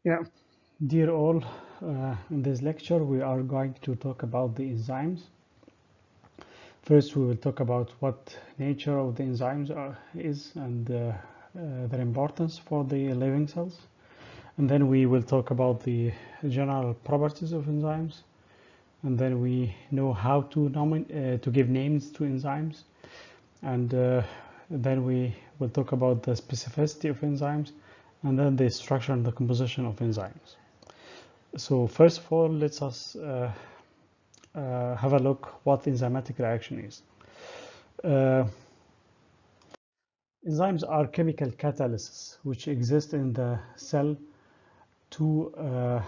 Yeah, dear all, in this lecture we are going to talk about the enzymes. First, we will talk about what nature of the enzymes is and their importance for the living cells. And then we will talk about the general properties of enzymes. And then we know how to give names to enzymes. And then we will talk about the specificity of enzymes and then the structure and the composition of enzymes. So first of all, let's us have a look what enzymatic reaction is. Uh, Enzymes are chemical catalysts which exist in the cell to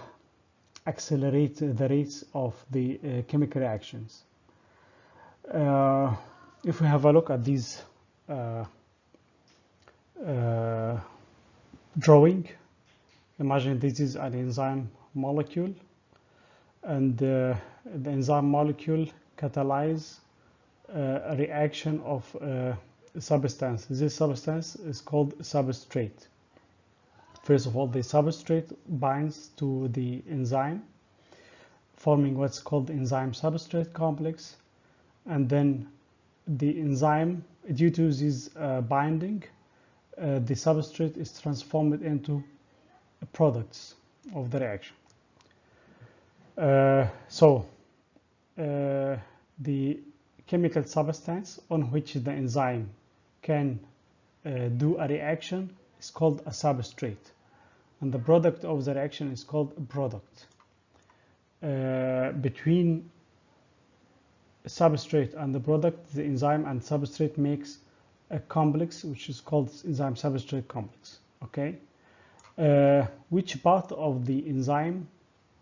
accelerate the rates of the chemical reactions. If we have a look at these drawing, imagine this is an enzyme molecule, and the enzyme molecule catalyze a reaction of substance. This substance is called substrate. First of all, the substrate binds to the enzyme, forming what's called the enzyme substrate complex, and then the enzyme, due to this binding, the substrate is transformed into products of the reaction. The chemical substance on which the enzyme can do a reaction is called a substrate, and the product of the reaction is called a product. Between substrate and the product, the enzyme and substrate makes a complex which is called enzyme substrate complex. Okay, which part of the enzyme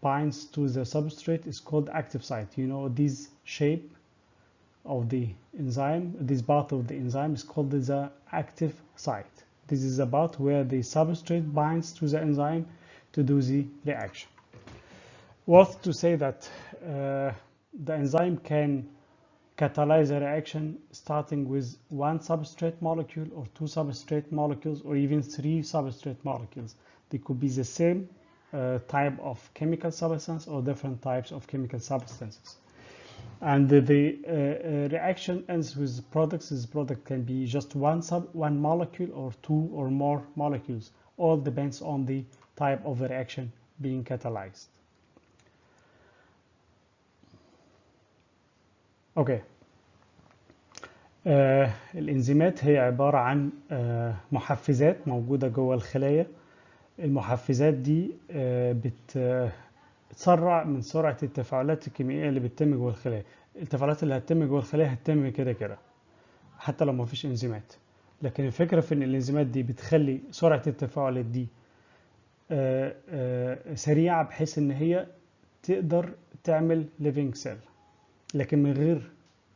binds to the substrate is called active site. You know, this shape of the enzyme, this part of the enzyme is called the active site. This is the part where the substrate binds to the enzyme to do the reaction. Worth to say that the enzyme can catalyze a reaction starting with one substrate molecule or two substrate molecules or even three substrate molecules. They could be the same type of chemical substance or different types of chemical substances. And the reaction ends with products. This product can be just one molecule or two or more molecules. All depends on the type of the reaction being catalyzed. اوكي. الانزيمات هي عبارة عن محفزات موجودة جوه الخلايا. المحفزات دي بتسرع من سرعة التفاعلات الكيميائية اللي بتتم جوه الخلايا. التفاعلات اللي هتتم جوه الخلايا هتتم كده كده حتى لو ما فيش انزيمات، لكن الفكرة في ان الانزيمات دي بتخلي سرعة التفاعلات دي سريعة بحيث ان هي تقدر تعمل living cell. لكن من غير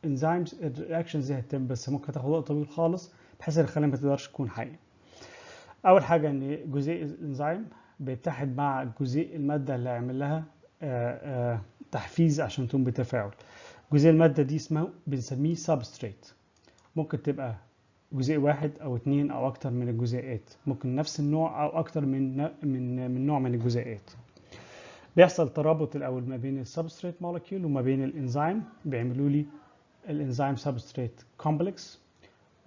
انزيمز الرياكشنز دي هتتم بس ممكن تاخد وقت طويل خالص بحيث ان الخلايا ما تقدرش تكون حية. اول حاجة ان جزيء الانزيم بيتحد مع جزيء المادة اللي هيعمل لها تحفيز عشان تقوم بتفاعل. جزيء المادة دي اسمه بنسميه سبستريت. ممكن تبقى جزيء واحد او اتنين او اكتر من الجزيئات، ممكن نفس النوع او اكتر من نوع من الجزيئات. بيحصل ترابط الاول ما بين السبستريت مولكيول وما بين الانزيم، بيعملوا لي الانزيم سبستريت كومبلكس،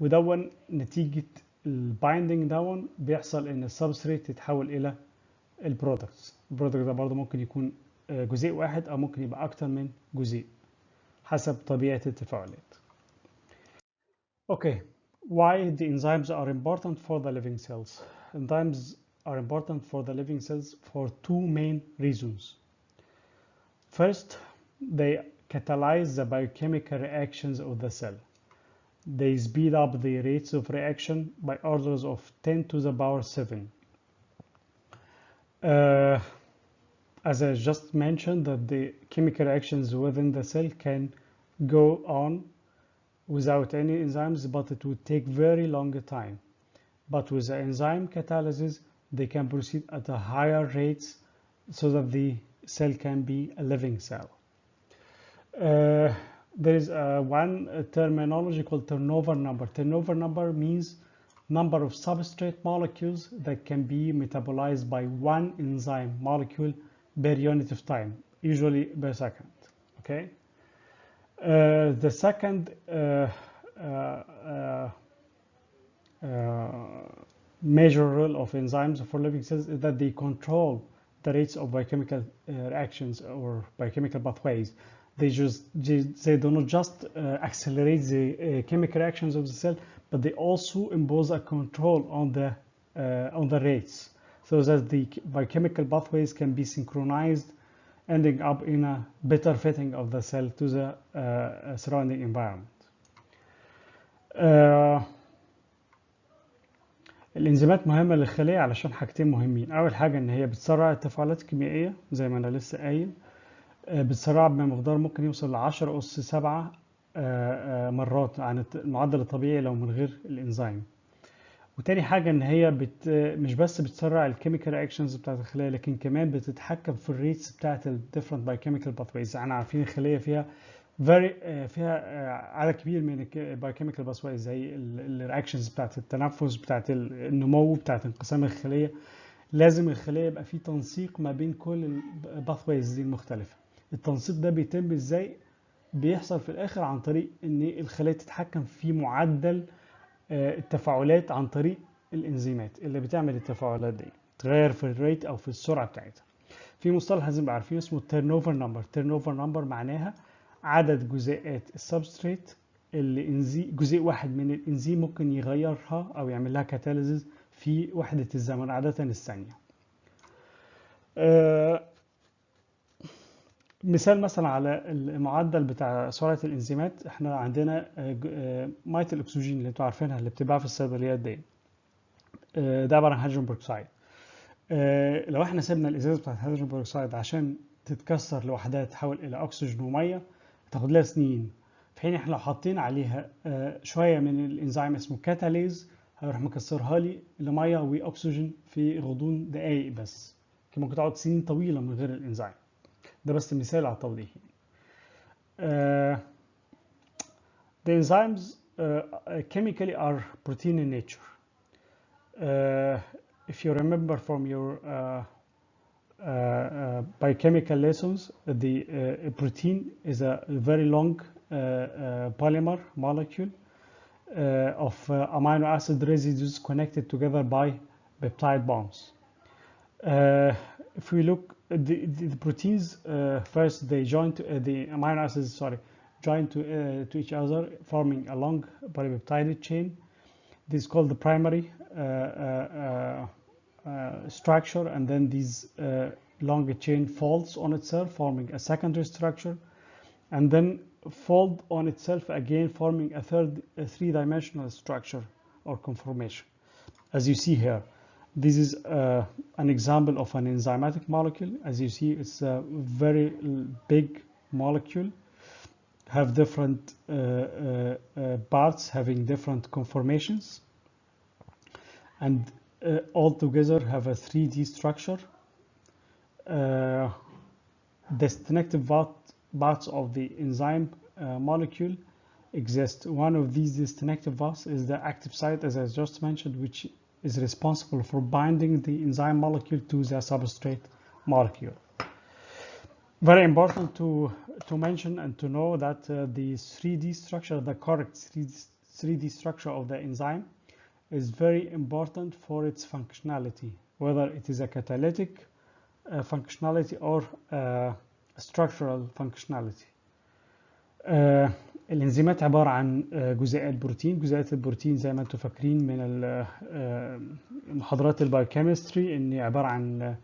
ودون نتيجة البايندينج دون بيحصل ان السبستريت يتحول الى البرودكتس. البرودكت ده برضه ممكن يكون جزيء واحد او ممكن يبقى اكتر من جزيء حسب طبيعة التفاعلات. Okay, why the enzymes are important for the living cells? Enzymes are important for the living cells for two main reasons. First, they catalyze the biochemical reactions of the cell. They speed up the rates of reaction by orders of 10 to the power 7. As I just mentioned, that the chemical reactions within the cell can go on without any enzymes, but it would take very long time. But with the enzyme catalysis, they can proceed at a higher rates so that the cell can be a living cell. There is one terminology called turnover number. Turnover number means number of substrate molecules that can be metabolized by one enzyme molecule per unit of time, usually per second. Okay. The second major role of enzymes for living cells is that they control the rates of biochemical reactions or biochemical pathways. They do not just accelerate the chemical reactions of the cell, but they also impose a control on the rates, so that the biochemical pathways can be synchronized, ending up in a better fitting of the cell to the surrounding environment. الانزيمات مهمة للخلية علشان حاجتين مهمين. أول حاجة إن هي بتسرع التفاعلات الكيميائية زي ما أنا لسه قايل، بتسرعها بمقدار ممكن يوصل ل10 أس 7 مرات عن المعدل الطبيعي لو من غير الإنزيم. وتاني حاجة إن هي مش بس بتسرع الكيميكال رياكشنز بتاعت الخلية، لكن كمان بتتحكم في الريتس بتاعت ال different biochemical pathways. احنا عارفين الخلية فيها فيها عدد كبير من البايوكيميكال باثوايز، زي الرياكشنز بتاعت التنفس، بتاعت النمو، بتاعت انقسام الخلية. لازم الخلية يبقى في تنسيق ما بين كل الباثوايز دي المختلفة. التنسيق ده بيتم ازاي؟ بيحصل في الاخر عن طريق ان الخلية تتحكم في معدل التفاعلات عن طريق الانزيمات اللي بتعمل التفاعلات دي، تغير في الريت او في السرعة بتاعتها. في مصطلح لازم نبقى عارفينه اسمه التيرن اوفر نمبر. التيرن اوفر نمبر معناها عدد جزيئات السبستريت اللي جزيء واحد من الانزيم ممكن يغيرها او يعمل لها كاتاليزيس في وحدة الزمن، عادة الثانية. مثال مثلا على المعدل بتاع سرعة الانزيمات، احنا عندنا مية الاكسجين اللي انتوا عارفينها اللي بتتباع في الصيدليات دي، ده عبارة عن هيدروجين بروكسيد. لو احنا سيبنا الازازة بتاعت الهيدروجين بروكسيد عشان تتكسر لوحدها تتحول الى اكسجين ومية تاخد لها سنين، في حين احنا لو حاطين عليها شوية من الانزيم اسمه كاتاليز هيروح مكسرها لي لمية واكسجين في غضون دقايق بس. ممكن تقعد سنين طويلة من غير الانزيم. ده بس مثال على التوضيح. The enzymes chemically are protein in nature. If you remember from your biochemical lessons, the protein is a very long polymer molecule of amino acid residues connected together by peptide bonds. If we look at the proteins, first they join to the amino acids, join to each other, forming a long polypeptide chain. This is called the primary structure, and then this long chain folds on itself, forming a secondary structure, and then fold on itself again, forming a three-dimensional structure or conformation, as you see here. This is an example of an enzymatic molecule. As you see, it's a very big molecule, have different parts having different conformations, and all together have a 3D structure. Distinctive parts of the enzyme molecule exist. One of these distinctive parts is the active site, as I just mentioned, which is responsible for binding the enzyme molecule to the substrate molecule. Very important to mention and to know that the 3D structure, the correct 3D structure of the enzyme is very important for its functionality, whether it is a catalytic functionality or structural functionality. الانزيمات عبارة عن جزيئات بروتين. جزيئات البروتين زي ما انتم فاكرين من محاضرات البايوكيمستري ان عبارة عن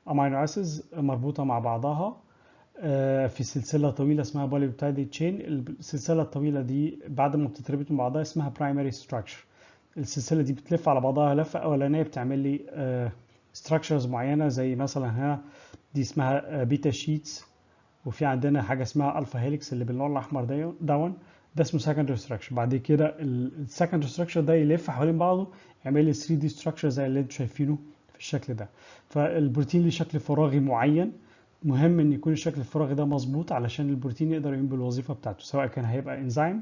امينو اسيدز مربوطة مع بعضها في سلسلة طويلة اسمها بوليبيبتايد تشين. السلسلة الطويلة دي بعد ما بتتربط مع بعضها اسمها برايمري ستراكشر. السلسلة دي بتلف على بعضها لفة أولانية بتعمل لي structures معينة، زي مثلا هنا دي اسمها بيتا شيتس، وفي عندنا حاجة اسمها ألفا هيليكس اللي باللون الأحمر دون، ده اسمه secondary structure. بعد كده السكندري structure ده يلف حوالين بعضه يعمل لي 3D structure زي اللي انتم شايفينه في الشكل ده. فالبروتين ليه شكل فراغي معين، مهم ان يكون الشكل الفراغي ده مظبوط علشان البروتين يقدر يقوم بالوظيفة بتاعته، سواء كان هيبقى انزيم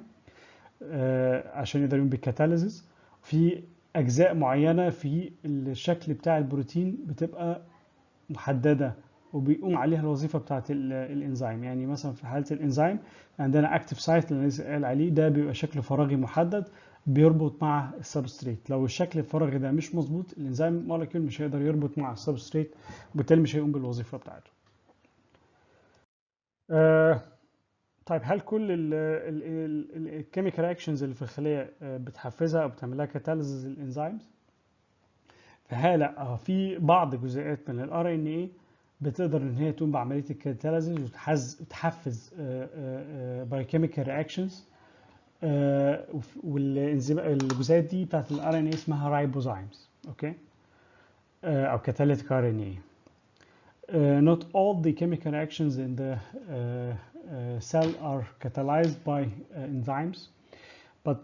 عشان يقدر يقوم بالكاتاليزيس، في أجزاء معينة في الشكل بتاع البروتين بتبقى محددة وبيقوم عليها الوظيفة بتاعة الإنزيم. يعني مثلا في حالة الإنزيم عندنا أكتف سايت اللي لسه قال عليه، ده بيبقى شكل فراغي محدد بيربط مع السبستريت. لو الشكل الفراغي ده مش مظبوط الإنزيم مولكيول مش هيقدر يربط مع السبستريت وبالتالي مش هيقوم بالوظيفة بتاعته. طيب هل كل الكيميكال رياكشنز اللي في الخلية بتحفزها أو بتعمل لها كاتاليزز الإنزيمز؟ فها لا، في بعض جزيئات من الار ان اي بتقدر ان هي تقوم بعمليه الكاتاليزز وتحفز بايوكيميكال رياكشنز، والجزيئات دي بتاعت الار ان اي اسمها رايبوزايمز. اوكي، او كاتاليتيك ار ان اي. Not all the chemical reactions in the cell are catalyzed by enzymes, but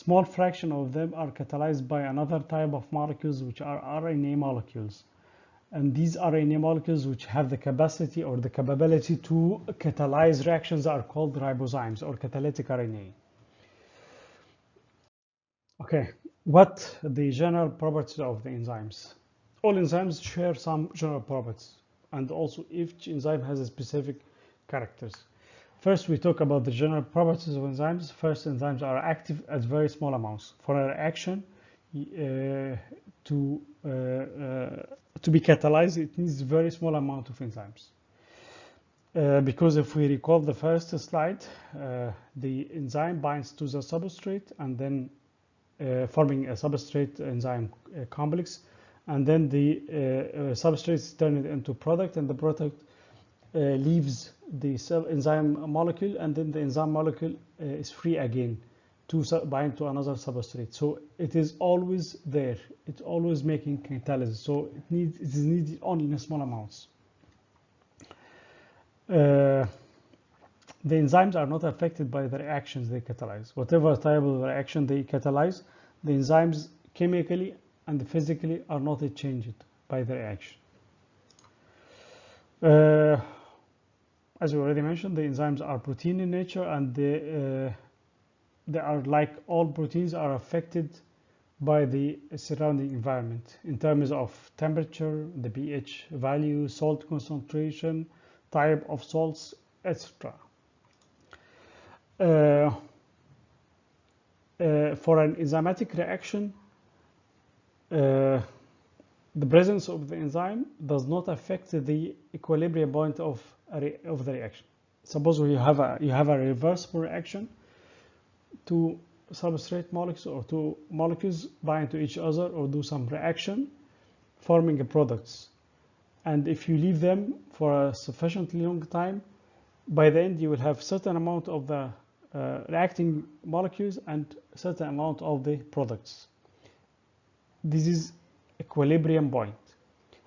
small fraction of them are catalyzed by another type of molecules, which are RNA molecules. And these RNA molecules which have the capacity or the capability to catalyze reactions are called ribozymes or catalytic RNA. Okay, what the general properties of the enzymes? All enzymes share some general properties, and also each enzyme has a specific characters. First, we talk about the general properties of enzymes. First, enzymes are active at very small amounts. For a reaction to be catalyzed, it needs a very small amount of enzymes. Because if we recall the first slide, the enzyme binds to the substrate and then forming a substrate enzyme complex, and then the substrate is turned into product, and the product leaves the cell enzyme molecule, and then the enzyme molecule is free again to bind to another substrate. So it is always there. It's always making catalysis. So it is needed only in small amounts. The enzymes are not affected by the reactions they catalyze. Whatever type of reaction they catalyze, the enzymes chemically and physically are not changed by the reaction. As we already mentioned, the enzymes are protein in nature, and they are, like all proteins, are affected by the surrounding environment in terms of temperature, the pH value, salt concentration, type of salts, etc. For an enzymatic reaction, the presence of the enzyme does not affect the equilibrium point of the reaction. Suppose you have a reversible reaction. Two substrate molecules or two molecules bind to each other or do some reaction, forming products. And if you leave them for a sufficiently long time, by the end you will have certain amount of the reacting molecules and certain amount of the products. This is equilibrium point.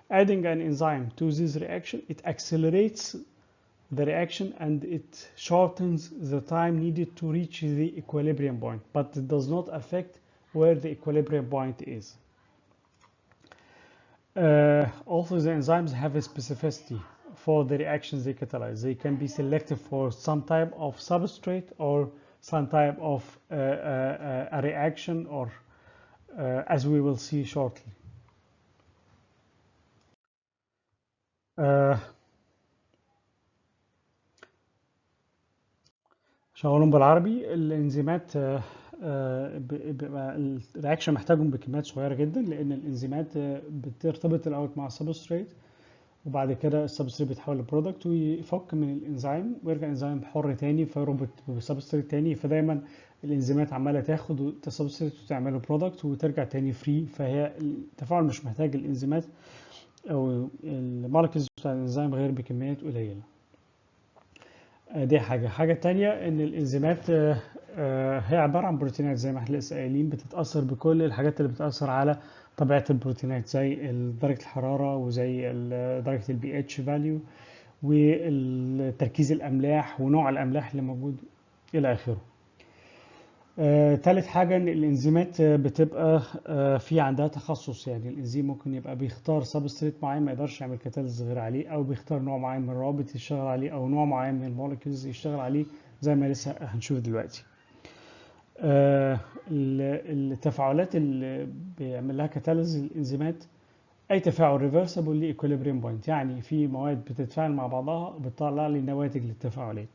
Adding an enzyme to this reaction, it accelerates the reaction and it shortens the time needed to reach the equilibrium point, but it does not affect where the equilibrium point is. Also, the enzymes have a specificity for the reactions they catalyze. They can be selected for some type of substrate or some type of a reaction, or as we will see shortly. شغالهم بالعربي. الانزيمات بيبقى الرياكشن محتاجهم بكميات صغيره جدا، لان الانزيمات بترتبط الاول مع السبستريت، وبعد كده السبستريت بيتحول لبرودكت ويفك من الانزيم ويرجع انزيم حر تاني فيربط بسبستريت تاني. فدايما الانزيمات عماله تاخد السبستريت وتعمله برودكت وترجع تاني فري، فهي التفاعل مش محتاج الانزيمات او المولكيولز بتاع الانزيم غير بكميات قليله. دي حاجة تانية، ان الانزيمات هي عبارة عن بروتينات زي ما احنا لسه قايلين، بتتأثر بكل الحاجات اللي بتأثر على طبيعة البروتينات، زي درجة الحرارة وزي درجة البي اتش فاليو والتركيز الأملاح ونوع الأملاح اللي موجود إلى آخره. تالت حاجة ان الانزيمات بتبقى في عندها تخصص، يعني الانزيم ممكن يبقى بيختار سبستريت معين ما يقدرش يعمل كاتاليز غير عليه، او بيختار نوع معين من الروابط يشتغل عليه، او نوع معين من المولكيولز يشتغل عليه، زي ما لسه هنشوف دلوقتي. التفاعلات اللي بيعمل لها كاتاليز الانزيمات اي تفاعل ريفرسبل ليه equilibrium بوينت، يعني في مواد بتتفاعل مع بعضها بتطلع لي نواتج للتفاعلات.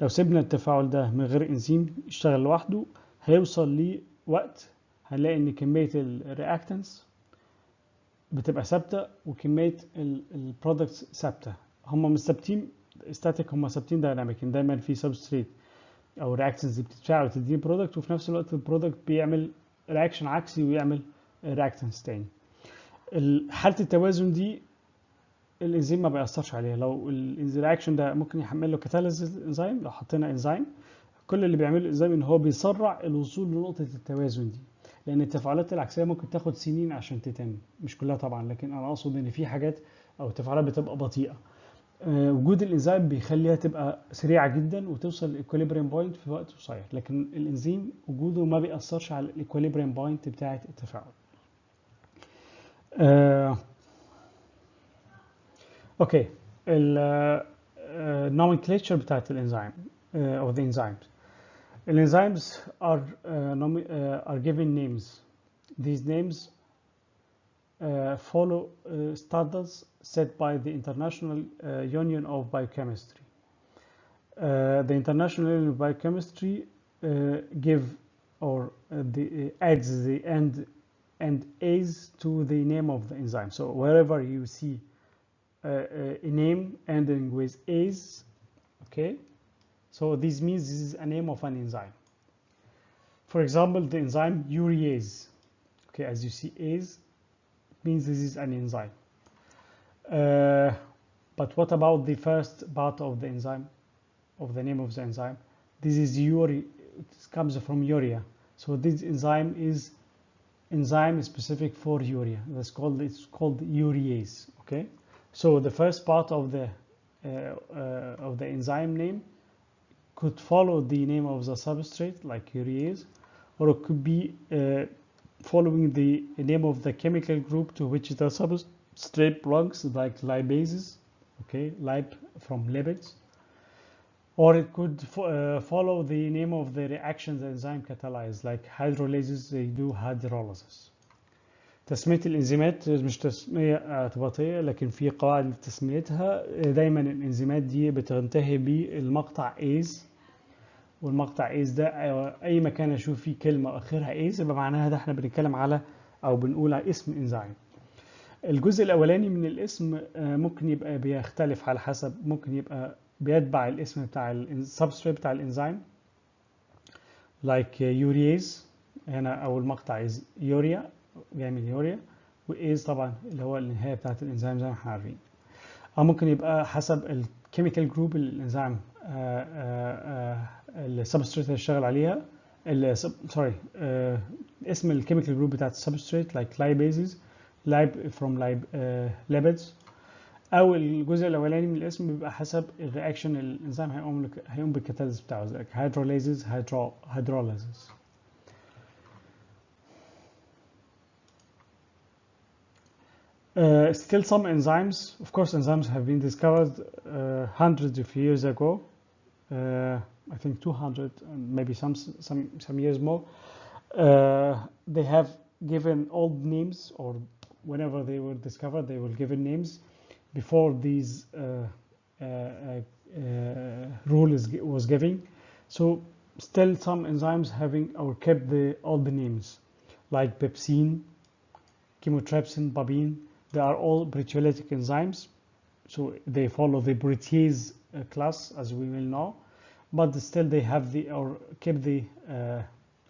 لو سيبنا التفاعل ده من غير انزيم يشتغل لوحده هيوصل لوقت هنلاقي ان كميه الرياكتنس بتبقى ثابته وكميه البرودكتس ثابته. هم مش ثابتين ستاتيك، هم ثابتين دايناميك، دايما في سبستريت او رياكتنس دي بتتفاعل وتديني برودكت، وفي نفس الوقت البرودكت بيعمل رياكشن عكسي ويعمل رياكتنس تاني. حالة التوازن دي الانزيم ما بيأثرش عليها. لو الرياكشن ده ممكن يحمل له كاتاليز انزيم، لو حطينا انزيم كل اللي بيعمله الانزيم ان هو بيسرع الوصول لنقطة التوازن دي، لان التفاعلات العكسية ممكن تاخد سنين عشان تتم، مش كلها طبعا، لكن انا اقصد ان في حاجات او تفاعلات بتبقى بطيئة. وجود الانزيم بيخليها تبقى سريعة جدا وتوصل للايكوليبريم بوينت في وقت قصير، لكن الانزيم وجوده ما بيأثرش على الايكوليبريم بوينت بتاعة التفاعل. آه، اوكي. النومنكليتشر بتاعت الانزيم او the enzymes. الانزيمز are given names. These names follow standards set by the International Union of Biochemistry. The International Union of Biochemistry give or adds the and A's to the name of the enzyme. So wherever you see a name ending with A's, okay, so this means this is a name of an enzyme. For example, the enzyme urease, okay, as you see A's, it means this is an enzyme. But what about the first part of the enzyme, of the name of the enzyme? This is urea, it comes from urea. So this enzyme is enzyme specific for urea. It's called urease, okay? So the first part of the enzyme name could follow the name of the substrate, like urease, or it could be following the name of the chemical group to which the substrate belongs, like lipases, okay, lip from lipids, or it could follow the name of the reaction the enzyme catalyzes, like hydrolases, they do hydrolysis. تسمية الإنزيمات مش تسمية اعتباطية، لكن في قواعد لتسميتها. دايما الإنزيمات دي بتنتهي بالمقطع AS، والمقطع AS ده أي مكان أشوف فيه كلمة آخرها AS يبقى معناها ده احنا بنتكلم على أو بنقول على اسم إنزيم. الجزء الأولاني من الاسم ممكن يبقى بيختلف على حسب، ممكن يبقى بيتبع الاسم بتاع السبستريت بتاع الإنزيم، like urease، هنا أول مقطع يوريا بيعمل يوريا، وايز طبعا اللي هو النهايه بتاعت الانزيم زي ما احنا عارفين. او ممكن يبقى حسب الكيميكال جروب اللي الانزيم السبستريت اللي اشتغل عليها، سوري، اسم الكيميكال جروب بتاعت السبستريت like lipases، lip from lipids. او الجزء الاولاني من الاسم بيبقى حسب الرياكشن الانزيم هيقوم بالكاتاليز بتاعه زي hydrolases hydrolysis. Still some enzymes, of course enzymes have been discovered hundreds of years ago, I think 200 and maybe some years more. They have given old names, or whenever they were discovered they were given names before these rule was given. So still some enzymes having or kept the old names, like pepsine, chymotrypsin, babine. They are all proteolytic enzymes, so they follow the protease class, as we will know, but still they have or keep the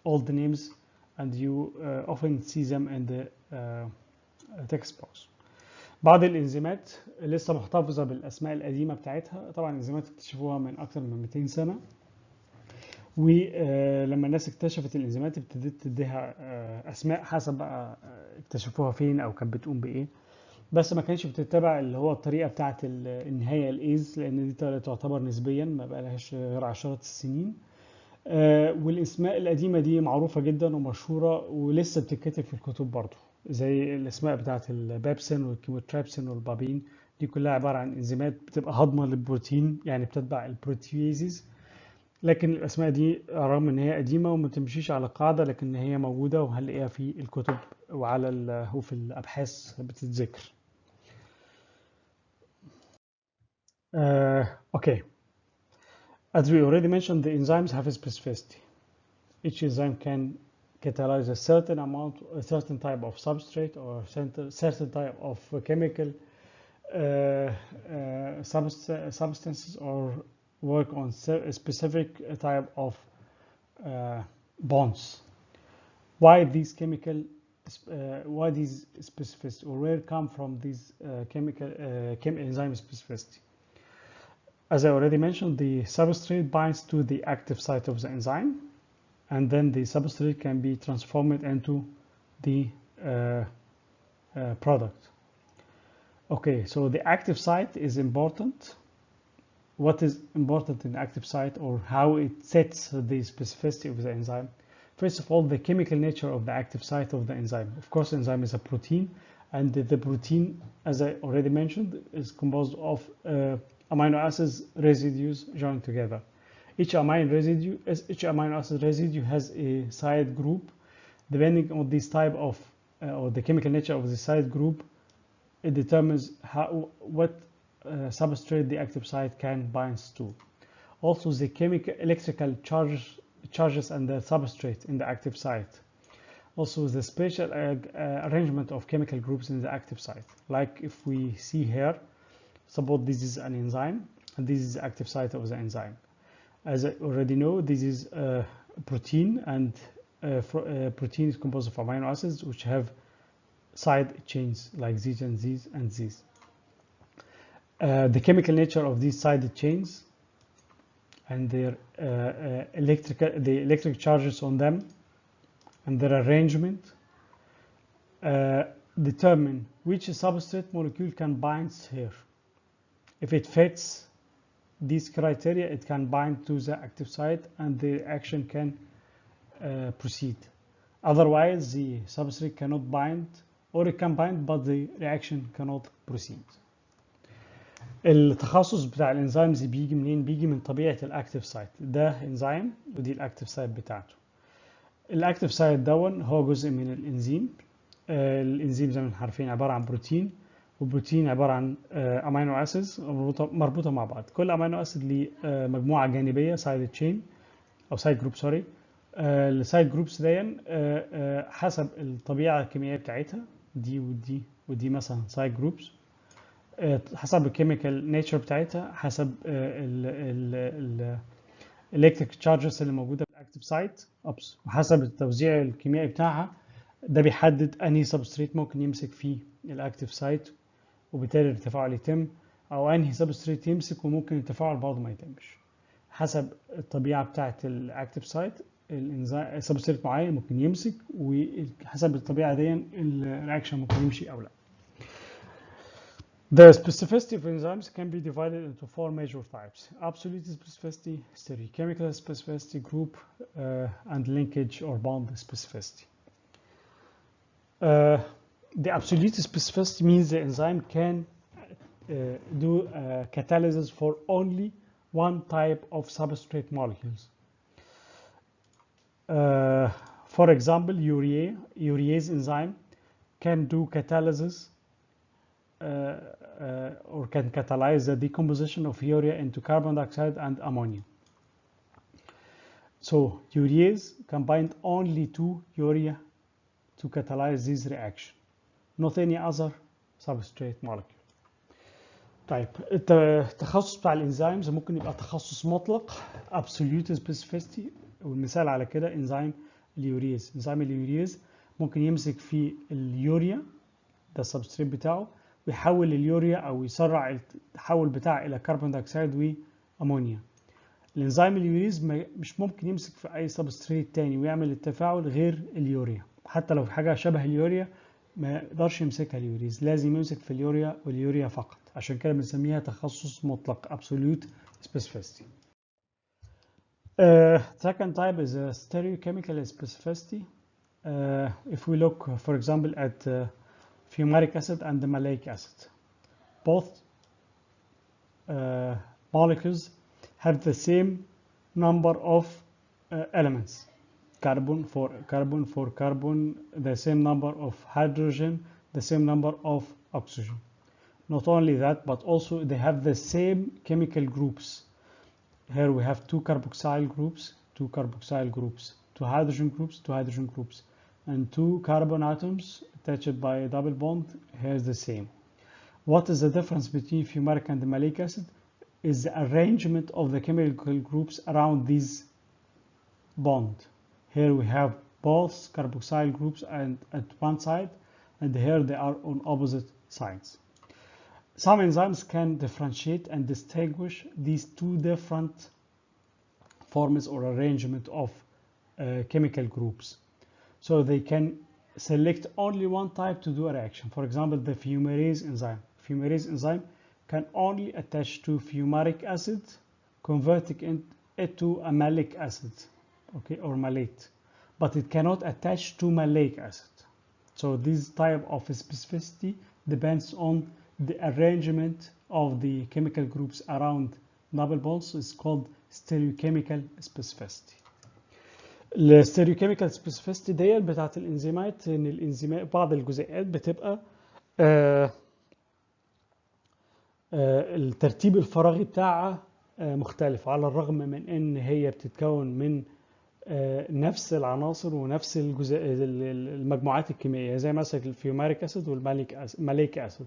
old names, and you often see them in the textbooks. بعض الانزيمات لسه محتفظة بالأسماء القديمة بتاعتها. طبعا الانزيمات اكتشفوها من أكثر من 200 سنة، ولما الناس اكتشفت الانزيمات ابتدت تديها أسماء حسب بقى اكتشفوها فين أو كانت بتقوم بإيه، بس ما كانش بتتبع اللي هو الطريقة بتاعت النهاية الإيز، لأن دي تعتبر نسبيا ما بقالهاش غير عشرات السنين. والاسماء القديمة دي معروفة جدا ومشهورة ولسه بتتكتب في الكتب برضو، زي الاسماء بتاعت البابسين والكيموتريبسين والبابين. دي كلها عبارة عن انزيمات بتبقى هضمة للبروتين، يعني بتتبع البروتييزز. لكن الأسماء دي رغم إن هي قديمة وما تمشيش على قاعدة، لكن هي موجودة وهنلاقيها في الكتب وفي الأبحاث بتتذكر. Okay. As we already mentioned, the enzymes have a specificity. Each enzyme can catalyze a certain amount, a certain type of substrate or certain type of chemical substances, or work on a specific type of bonds. Why these why these specificity, or where come from these enzyme specificity? As I already mentioned, the substrate binds to the active site of the enzyme, and then the substrate can be transformed into the product. Okay, so the active site is important. What is important in the active site, or how it sets the specificity of the enzyme? First of all, the chemical nature of the active site of the enzyme. Of course, enzyme is a protein, and the protein, as I already mentioned, is composed of amino acids residues joined together. Each amino acid residue has a side group. Depending on this type of or the chemical nature of the side group, it determines what substrate the active site can bind to. Also, the electrical charges and the substrate in the active site. Also, the spatial arrangement of chemical groups in the active site. Like if we see here, suppose this is an enzyme and this is the active site of the enzyme. As I already know, this is a protein, and protein is composed of amino acids which have side chains like these and these and these. The chemical nature of these side chains and their electric charges on them and their arrangement determine which substrate molecule can bind here. If it fits these criteria, it can bind to the active site and the action can proceed. Otherwise, the substrate cannot bind, or it can bind but the reaction cannot proceed. التخصص بتاع الانزيمز بيجي منين؟ بيجي من طبيعة الاكتيف سايت. ده انزيم ودي الاكتيف سايت بتاعته. الاكتيف سايت دون هو جزء من الانزيم. الانزيم زي ما احنا عارفين عبارة عن بروتين، والبروتين عبارة عن امينو اسيدز مربوطة مع بعض. كل امينو اسيد ليه مجموعة جانبية سايد تشين او سايد جروب سوري. السايد جروبس دي حسب الطبيعة الكيميائية بتاعتها، دي ودي ودي مثلا سايد جروبس، حسب الكيميكال نيتشر بتاعتها، حسب الالكتريك تشارجز اللي موجوده في الاكتيف سايت وحسب التوزيع الكيميائي بتاعها. ده بيحدد انهي سبستريت ممكن يمسك فيه الاكتيف سايت وبالتالي التفاعل يتم، او انهي سبستريت يمسك وممكن التفاعل برضه ما يتمش. حسب الطبيعه بتاعه الاكتيف سايت سبستريت معين ممكن يمسك، وحسب الطبيعه دي الرياكشن ممكن يمشي او لا. The specificity of enzymes can be divided into four major types: absolute specificity, stereochemical specificity, group, and linkage or bond specificity. The absolute specificity means the enzyme can do catalysis for only one type of substrate molecules. For example, urease enzyme can do catalysis or can catalyze the decomposition of urea into carbon dioxide and ammonia. So urease can bind only to urea to catalyze this reaction, not any other substrate molecule. طيب التخصص بتاع الانزيمز ممكن يبقى تخصص مطلق absolute specificity، والمثال على كده انزيم اليوريز. انزيم اليوريز ممكن يمسك في اليوريا ده السبستريت بتاعه ويحول اليوريا او يسرع التحول بتاعه الى كربون دايوكسيد وامونيا. الانزيم اليوريز مش ممكن يمسك في اي سبستريت تاني ويعمل التفاعل غير اليوريا، حتى لو في حاجه شبه اليوريا ما يقدرش يمسكها اليوريز، لازم يمسك في اليوريا واليوريا فقط. عشان كده بنسميها تخصص مطلق absolute specificity. Second type is a stereochemical specificity. If we look, for example, at fumaric acid and the maleic acid, both molecules have the same number of elements. Carbon for carbon, the same number of hydrogen, the same number of oxygen. Not only that, but also they have the same chemical groups. Here we have two carboxyl groups, two hydrogen groups, and two carbon atoms attached by a double bond. Here's the same. What is the difference between fumaric and malic acid? Is the arrangement of the chemical groups around these bond. Here we have both carboxyl groups and at one side, and here they are on opposite sides. Some enzymes can differentiate and distinguish these two different forms or arrangement of chemical groups. So they can select only one type to do a reaction. For example, the fumarase enzyme. Fumarase enzyme can only attach to fumaric acid, converting it to a malic acid, okay, or malate, but it cannot attach to malic acid. So this type of specificity depends on the arrangement of the chemical groups around double bonds. Is called stereochemical specificity. الستيريوكيميكال سبيسيفيستي دي بتاعت الانزيمات، ان الانزيمات بعض الجزيئات بتبقى الترتيب الفراغي بتاعها مختلف، على الرغم من ان هي بتتكون من نفس العناصر ونفس المجموعات الكيميائيه، زي مثلا الفيوماريك اسيد والماليك اسيد.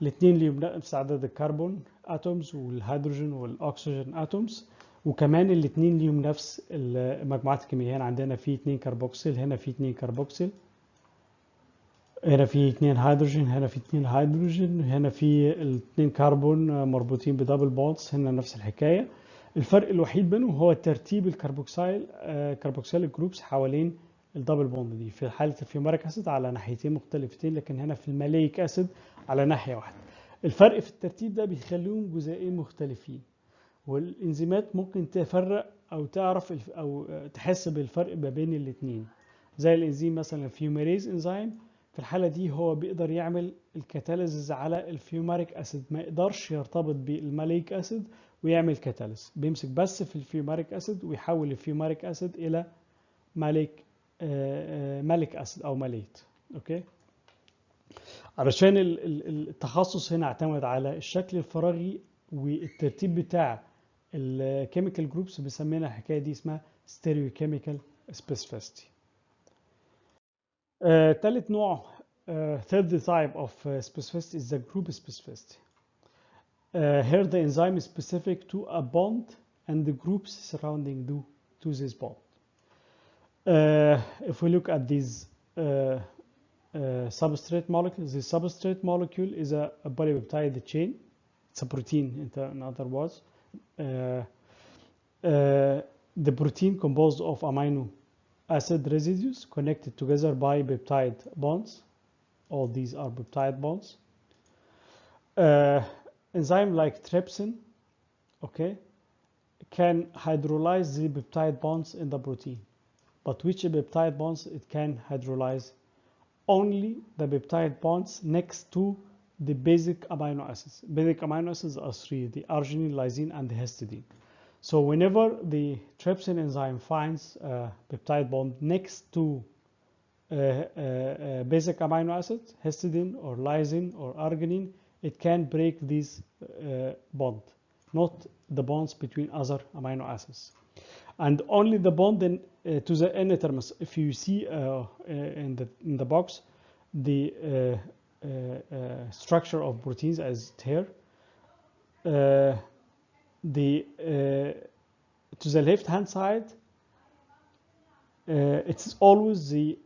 الاثنين ليهم نفس عدد الكربون اتومز والهيدروجين والاكسجين اتومز، وكمان الاثنين ليهم نفس المجموعات الكيميائيه. هنا عندنا في 2 كربوكسيل، هنا في 2 كربوكسيل، هنا في 2 هيدروجين، هنا في 2 هيدروجين، هنا في 2 كربون مربوطين بدبل بوندز، هنا نفس الحكايه. الفرق الوحيد بينهم هو ترتيب الكربوكسيل جروبس حوالين الدبل بوند دي. في حاله الفيوماريك اسيد على ناحيتين مختلفتين، لكن هنا في الماليك اسيد على ناحيه واحده. الفرق في الترتيب ده بيخليهم جزيئين مختلفين، والانزيمات ممكن تفرق او تعرف او تحس بالفرق ما بين الاثنين. زي الانزيم مثلا الفيوماريز انزيم، في الحاله دي هو بيقدر يعمل الكاتاليزز على الفيوماريك اسيد، ما يقدرش يرتبط بالماليك اسيد ويعمل كاتاليز. بيمسك بس في الفيوماريك اسيد ويحول الفيوماريك اسيد الى ماليك اسيد او ماليت. اوكي، علشان التخصص هنا اعتمد على الشكل الفراغي والترتيب بتاع الكيميكال جروبس، بيسمينا الحكايه دي اسمها ستيريوكيميكال سبيسيفيستي. ثالث نوع third type of specificity is the group specificity. Here the enzyme is specific to a bond and the groups surrounding to this bond. If we look at these substrate molecules, the substrate molecule is a polypeptide chain. It's a protein in other words. The protein composed of amino acid residues connected together by peptide bonds. All these are peptide bonds. Enzyme like trypsin, okay, can hydrolyze the peptide bonds in the protein. But which peptide bonds it can hydrolyze? Only the peptide bonds next to the basic amino acids. Basic amino acids are 3, the arginine, lysine, and the histidine. So whenever the trypsin enzyme finds a peptide bond next to basic amino acids, histidine or lysine or arginine, it can break this bond, not the bonds between other amino acids. And only the bond to the N-terminus. If you see in the box the structure of proteins as here, to the left hand side, it's always the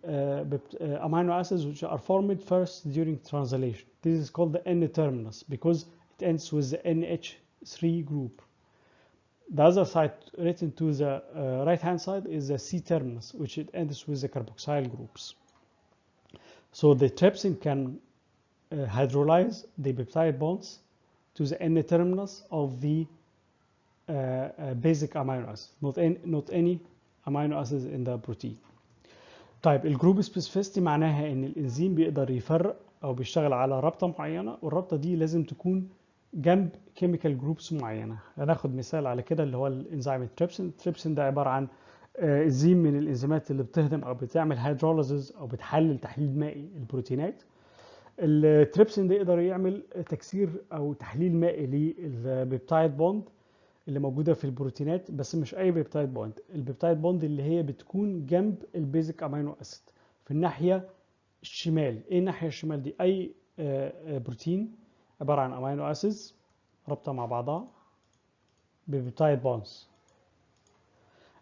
amino acids which are formed first during translation. This is called the N-terminus because it ends with the NH3 group. The other side written to the right hand side is the C-terminus, which it ends with the carboxyl groups. So the trypsin can hydrolyze the peptide bonds to the N-terminus of the basic amino acid, not any amino acids in the protein. طيب الجروب سبيسيفيستي معناها ان الانزيم بيقدر يفرق او بيشتغل على رابطه معينه، والرابطه دي لازم تكون جنب كيميكال جروبس معينه. هناخد مثال على كده اللي هو الانزيم التريبسين. التريبسين ده عباره عن انزيم من الانزيمات اللي بتهضم او بتعمل هيدروليزز او بتحلل تحليل مائي البروتينات. التريبسين ده يقدر يعمل تكسير او تحليل مائي للبيبتايد بوند اللي موجوده في البروتينات، بس مش اي بيبتايد بوند، البيبتايد بوند اللي هي بتكون جنب البيزك امينو اسيد في الناحيه الشمال. ايه الناحيه الشمال دي؟ اي بروتين عباره عن امينو اسيدز رابطه مع بعضها ببيبتايد بوندز.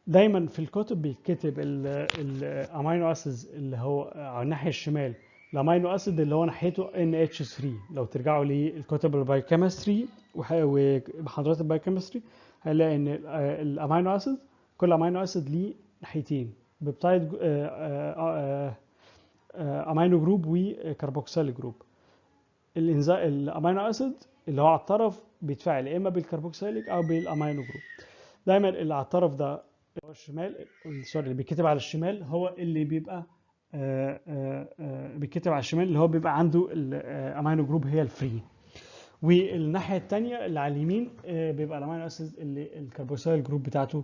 دايما في الكتب بيتكتب الامينو اسيدز اللي هو على الناحيه الشمال، الامينو اسيد اللي هو ناحيته NH3. لو ترجعوا للكتب البايوكيمستري ومحاضرات البايوكيمستري هنلاقي ان الامينو اسيد، كل امينو اسيد ليه ناحيتين، بيبتايد امينو جروب وكربوكسيل جروب. الامينو اسيد اللي هو على الطرف بيتفاعل يا اما بالكربوكسيليك او بالامينو جروب. دايما اللي على الطرف ده هو الشمال، سوري اللي بيتكتب على الشمال هو اللي بيبقى بيتكتب على الشمال اللي هو بيبقى عنده الامينو جروب هي الفري، والناحيه الثانيه اللي على اليمين بيبقى الامينو اسيد اللي الكربوكسيل جروب بتاعته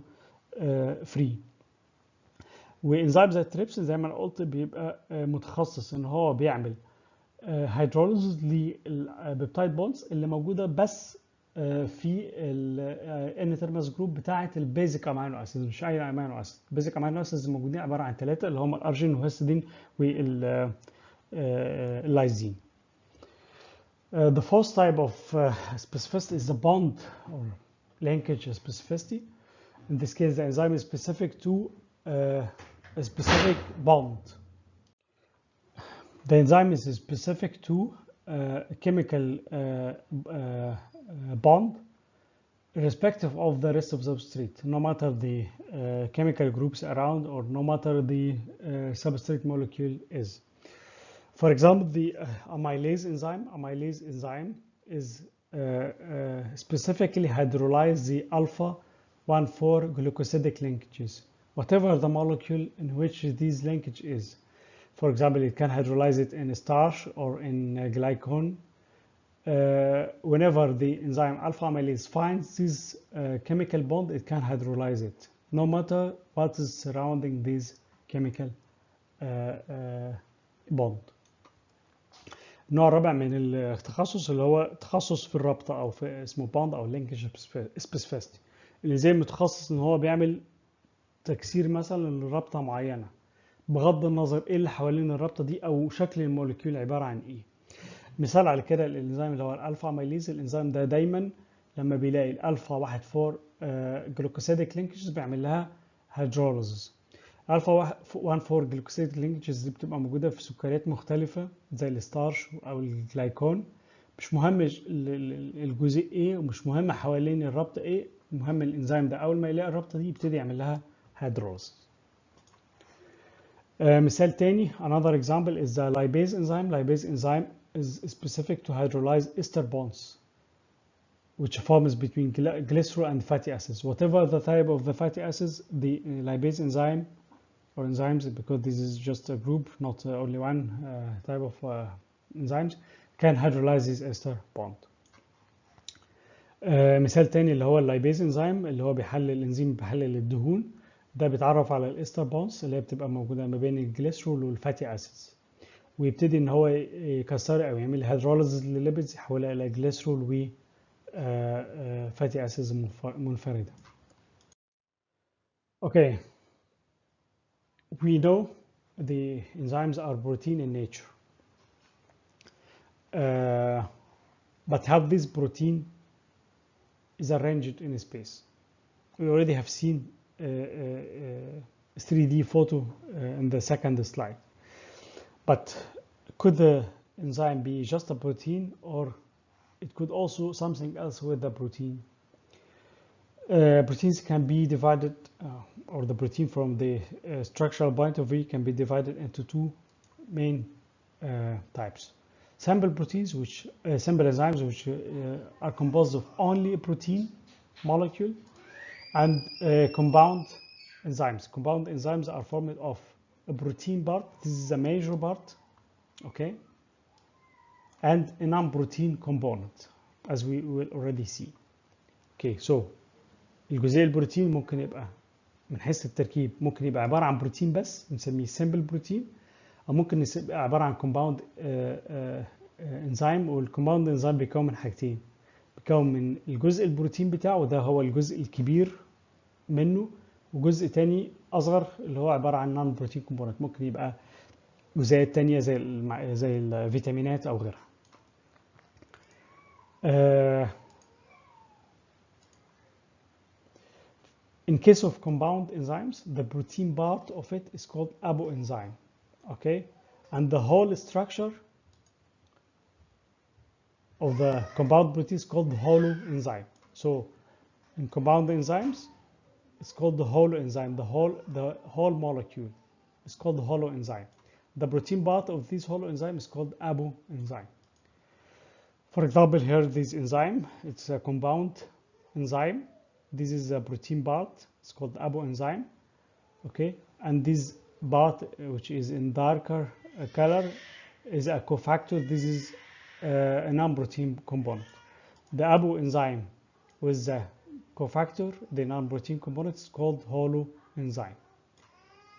فري. وانزيم زي التريبسين زي ما انا قلت بيبقى متخصص ان هو بيعمل هيدروليز للبيبتايد بوندز اللي موجوده بس في الان ترمس جروب بتاعه البيزك امينو اسيد، مش اي امينو اسيد. البيزك امينو اسيدز موجودين عباره عن ثلاثه اللي هم الارجين والهيستidine واللايزين. The first type of specificity is the bond or linkage specificity. In this case, the enzyme is specific to a specific bond. The enzyme is specific to a chemical bond irrespective of the rest of the substrate, no matter the chemical groups around or no matter the substrate molecule is. For example, the amylase enzyme is specifically hydrolyze the alpha 1,4 glucosidic linkages, whatever the molecule in which this linkage is. For example, it can hydrolyze it in starch or in glycone. Whenever the enzyme alpha amylase finds this chemical bond, it can hydrolyze it, no matter what is surrounding this chemical bond. النوع الرابع من التخصص اللي هو تخصص في الرابطة أو في اسمه bond أو linkage specificity، اللي زي متخصص إن هو بيعمل تكسير مثلا لرابطة معينة بغض النظر ايه اللي حوالين الرابطه دي او شكل الموليكيول عباره عن ايه. مثال على كده الانزيم اللي هو الالفا اميليز. الانزيم ده دايما لما بيلاقي الالفا 1,4 جلوكوسيديك لينكجز بيعمل لها هيدروليزز. الفا 1,4 جلوكوسيديك لينكجز دي بتبقى موجوده في سكريات مختلفه زي الستارش او الجلايكون. مش مهم الجزيء ايه ومش مهم حوالين الرابطه ايه، المهم الانزيم ده اول ما يلاقي الرابطه دي يبتدي يعمل لها هيدروليزز. مثال تاني, another example is the lipase enzyme. Lipase enzyme is specific to hydrolyze ester bonds which forms between glycerol and fatty acids. Whatever the type of the fatty acids, the lipase enzyme or enzymes, because this is just a group, not only one type of enzymes, can hydrolyze this ester bond. مثال تاني اللي هو اللايبيز انزيم اللي هو الانزيم بيحلل الدهون. ده بيتعرف على الاستر بونز اللي هي بتبقى موجوده ما بين الجليسرول والفاتي اسيدز، ويبتدي ان هو يكسر او يعمل هيدروليزز للليبيدز يحولها الى جليسرول و فاتي اسيدز منفرده. Okay, we know the enzymes are protein in nature, but how this protein is arranged in space. We already have seen 3D photo in the second slide. But could the enzyme be just a protein, or it could also something else with the protein? Proteins can be divided, or the protein from the structural point of view can be divided into two main types. Simple proteins, which simple enzymes, which are composed of only a protein molecule, and compound enzymes. Compound enzymes are formed of a protein part, this is a major part, okay, and a non-protein component. as we will already see. Okay, so الجزيء البروتين ممكن يبقى من حيث التركيب ممكن يبقى عبارة عن بروتين بس بنسميه سمبل بروتين، أو ممكن يبقى عبارة عن كومباوند انزيم، والكومباوند انزيم بيكون من حاجتين، بيكون من الجزء البروتين بتاعه وده هو الجزء الكبير منه، وجزء تاني أصغر اللي هو عبارة عن نون بروتين كومبوننت، ممكن يبقى جزيئات تانية زي الفيتامينات أو غيرها. In case of compound enzymes, the protein part of it is called apoenzyme, okay? And the whole structure of the compound protein is called the holoenzyme. So in compound enzymes, it's called the holoenzyme, the whole molecule is called the holoenzyme. The protein part of this holoenzyme is called apoenzyme. For example, here this enzyme, it's a compound enzyme. This is a protein part, it's called apoenzyme, okay? And this part, which is in darker color, is a cofactor. This is a non-protein component. The apoenzyme with the cofactor, the non-protein component, is called holoenzyme,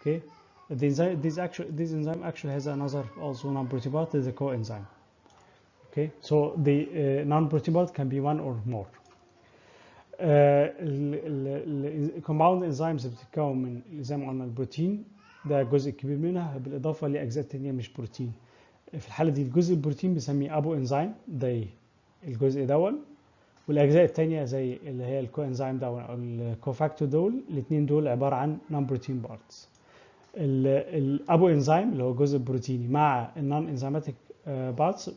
okay? This enzyme actually has another also non-protein part, is a coenzyme, okay? So the non-protein part can be one or more. الكومباوند انزيمز بتتكون من زي ما قلنا البروتين، ده جزء كبير منها بالاضافه لاجزاء تانية مش بروتين. في الحاله دي الجزء البروتين بنسميه ابو انزيم، ده الجزء دون، والاجزاء التانية زي اللي هي الكو انزيم دون او الكوفاكتور دول، الاثنين دول عباره عن نون بروتين بارتس. الابو انزيم اللي هو الجزء البروتيني مع النون انزيماتيك بارتس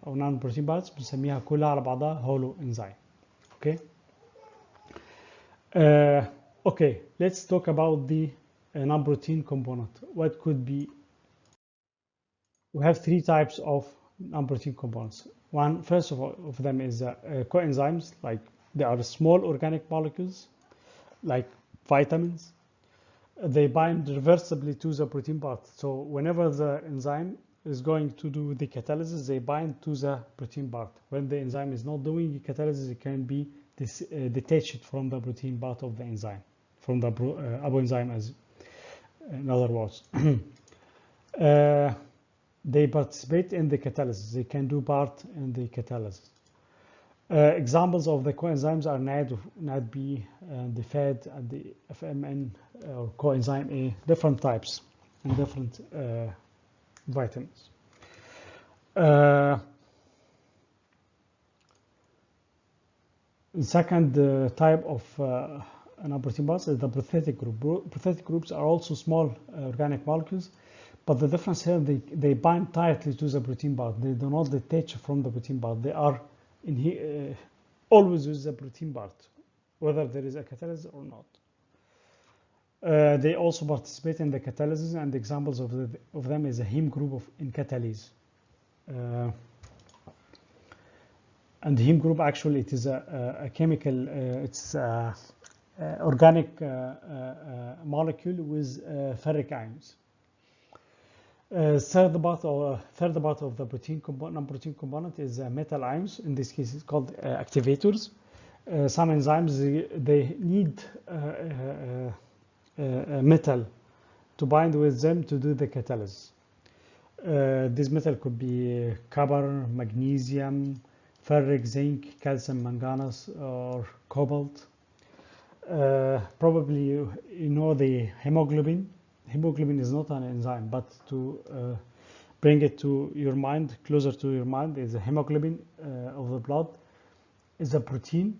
او نون بروتين بارتس بنسميها كلها على بعضها هولو انزيم. اوكي. Okay, let's talk about the non-protein component. What could be? We have three types of non-protein components. One, first of all, of them is coenzymes, like they are small organic molecules, like vitamins. They bind reversibly to the protein part. So whenever the enzyme is going to do the catalysis, they bind to the protein part. When the enzyme is not doing the catalysis, it can be detached from the protein part of the enzyme, from the apoenzyme, as in other words. They participate in the catalysis. They can do part in the catalysis. Examples of the coenzymes are NADB, the FAD, and the FMN, or coenzyme A, different types and different vitamins. The second type of non-protein parts is the prothetic group. Prothetic groups are also small organic molecules, but the difference here, they bind tightly to the protein part. They do not detach from the protein part. They are in here, always with the protein part, whether there is a catalysis or not. They also participate in the catalysis, and examples of them is a heme group in catalase. And the heme group, actually, it is a chemical, it's organic molecule with ferric ions. Third part of the non-protein component is metal ions. In this case, it's called activators. Some enzymes, they need metal to bind with them to do the catalysis. This metal could be copper, magnesium, ferric, zinc, calcium, manganese, or cobalt. Probably you know the hemoglobin. Hemoglobin is not an enzyme, but to bring it to your mind, closer to your mind, is the hemoglobin of the blood, is a protein,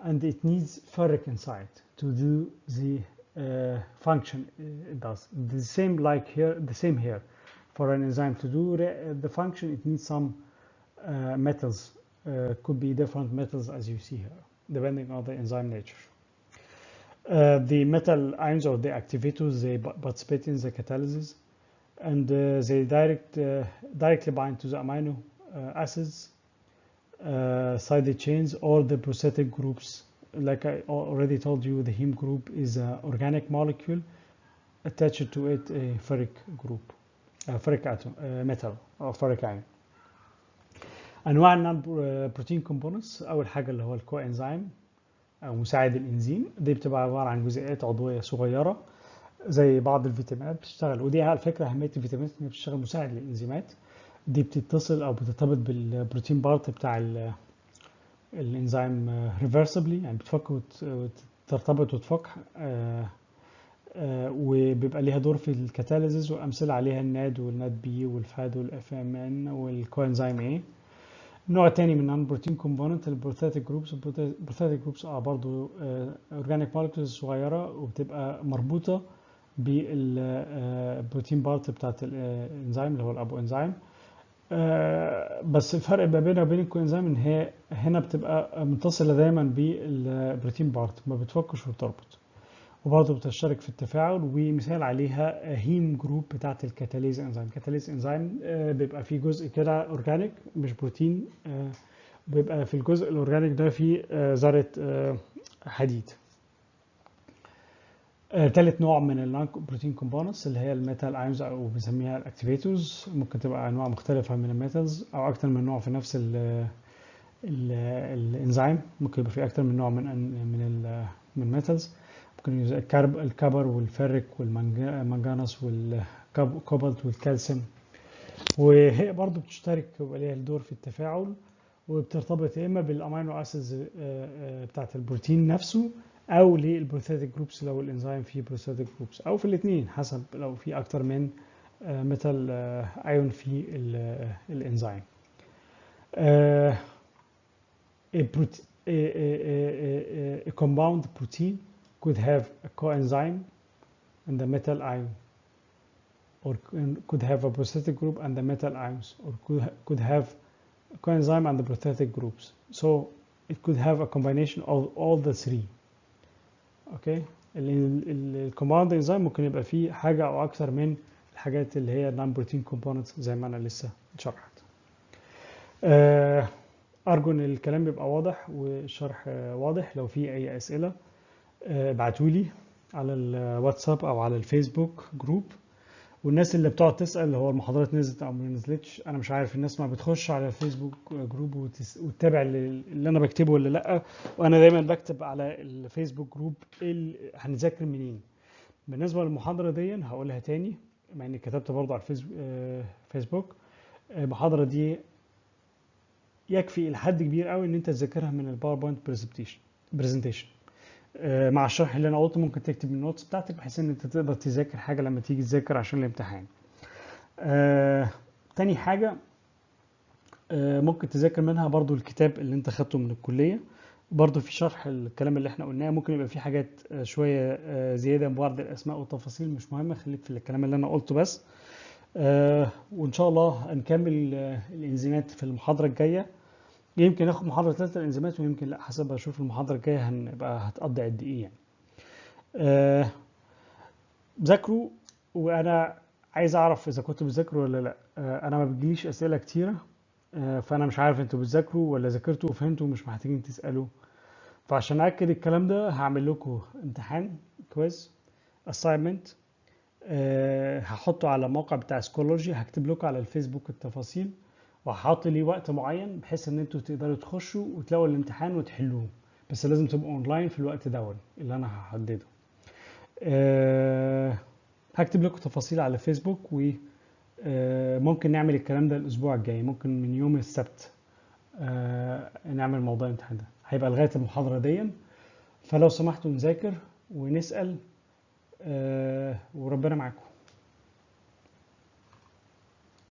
and it needs ferric inside to do the function it does. The same like here, the same here. For an enzyme to do the function, it needs some metals. Could be different metals, as you see here, depending on the enzyme nature. The metal ions, or the activators, they participate in the catalysis, and they directly bind to the amino acids, side chains, or the prothetic groups. Like I already told you, the heme group is an organic molecule attached to it a ferric group, ferric atom, metal, or ferric ion. انواع النون بروتين كومبوننتس، اول حاجه اللي هو الكو انزيم او مساعد الانزيم، دي بتبقى عباره عن جزيئات عضويه صغيره زي بعض الفيتامينات بتشتغل، ودي على فكره اهميه الفيتامينات ان هي بتشتغل مساعد للانزيمات. دي بتتصل او بترتبط بالبروتين بارت بتاع الانزيم ريفرسبلي، يعني بتفك وترتبط وتفك، وبيبقى ليها دور في الكاتاليزز، وامثله عليها الناد والناد بي والفاد والاف ام ان والكوانزيم اي. النوع الثاني من النون بروتين كومبوننت البروثيتيك جروبس. البروثيتيك جروبس برضو اورجانيك مولكيولز صغيره وبتبقى مربوطه بالبروتين بارت بتاعت الانزيم اللي هو الابو انزيم. بس الفرق ما بينها وبين الكوانزيم ان هي هنا بتبقى متصله دايما بالبروتين بارت، ما بتفكش وبتربط، وبرضه بتشترك في التفاعل. ومثال عليها هيم جروب بتاعت الكاتاليز انزيم. الكاتاليز انزيم بيبقى فيه جزء كده اورجانيك مش بروتين، بيبقى في الجزء الاورجانيك ده فيه ذرة حديد. ثالث نوع من النون بروتين كومبوننتس اللي هي الميتال ايونز او بنسميها الاكتيفيتورز. ممكن تبقى انواع مختلفة من الميتالز او اكتر من نوع في نفس الانزيم. ممكن يبقى في اكتر من نوع من الميتالز. ممكن الكبر والفرك والمنجنس والكوبالت والكالسيوم. وهي برضو بتشترك ويبقى ليها الدور في التفاعل، وبترتبط يا اما بالامينو اسيدز بتاعت البروتين نفسه او للبروثيتيك جروبس لو الانزيم فيه بروثيتيك جروبس، او في الاثنين حسب لو في اكتر من ميتال ايون في الانزيم. A compound protein could have a coenzyme and the metal ion, or could have a prosthetic group and the metal ions, or could have a coenzyme and the prosthetic groups. So it could have a combination of all the three. Okay. الكومباوند انزيم ممكن يبقى فيه حاجة أو أكثر من الحاجات اللي هي non protein components زي ما أنا لسه شرحت. أرجو إن الكلام يبقى واضح والشرح واضح. لو في أي أسئلة ابعتولي على الواتساب أو على الفيسبوك جروب. والناس اللي بتقعد تسأل اللي هو المحاضرات نزلت أو ما نزلتش، أنا مش عارف، الناس ما بتخش على الفيسبوك جروب وتتابع اللي أنا بكتبه ولا لأ. وأنا دايما بكتب على الفيسبوك جروب هنذاكر منين. بالنسبة للمحاضرة دي هقولها تاني مع إني كتبت برضه على الفيسبوك. المحاضرة دي يكفي إلى حد كبير قوي إن أنت تذاكرها من الباوربوينت برزنتيشن. مع الشرح اللي أنا قلته ممكن تكتب النوتس بتاعتك بحيث إن أنت تقدر تذاكر حاجة لما تيجي تذاكر عشان الامتحان. تاني حاجة ممكن تذاكر منها برضو الكتاب اللي أنت خدته من الكلية، برضو في شرح الكلام اللي احنا قلناه. ممكن يبقى في حاجات شوية زيادة ببعض الأسماء والتفاصيل مش مهمة، خليك في الكلام اللي أنا قلته بس. وإن شاء الله هنكمل الإنزيمات في المحاضرة الجاية. يمكن ناخد محاضرة 3 الإنزيمات ويمكن لا، حسب أشوف المحاضرة الجاية هنبقى هتقضي قد إيه يعني. ذاكروا، وأنا عايز أعرف إذا كنتوا بتذاكروا ولا لا. أنا ما بتجيليش أسئلة كتيرة، فأنا مش عارف أنتوا بتذاكروا ولا ذاكرتوا وفهمتوا ومش محتاجين تسألوا. فعشان أكد الكلام ده هعمل لكم امتحان كويز assignment، هحطه على الموقع بتاع سكولوجي، هكتب لكم على الفيسبوك التفاصيل، وهحط ليه وقت معين بحيث ان انتوا تقدروا تخشوا وتلاقوا الامتحان وتحلوه. بس لازم تبقوا اونلاين في الوقت ده اللي انا هحدده. هكتب لكم تفاصيل على فيسبوك، وممكن نعمل الكلام ده الاسبوع الجاي، ممكن من يوم السبت نعمل موضوع الامتحان ده، هيبقى لغايه المحاضره دي. فلو سمحتوا نذاكر ونسال، وربنا معاكم.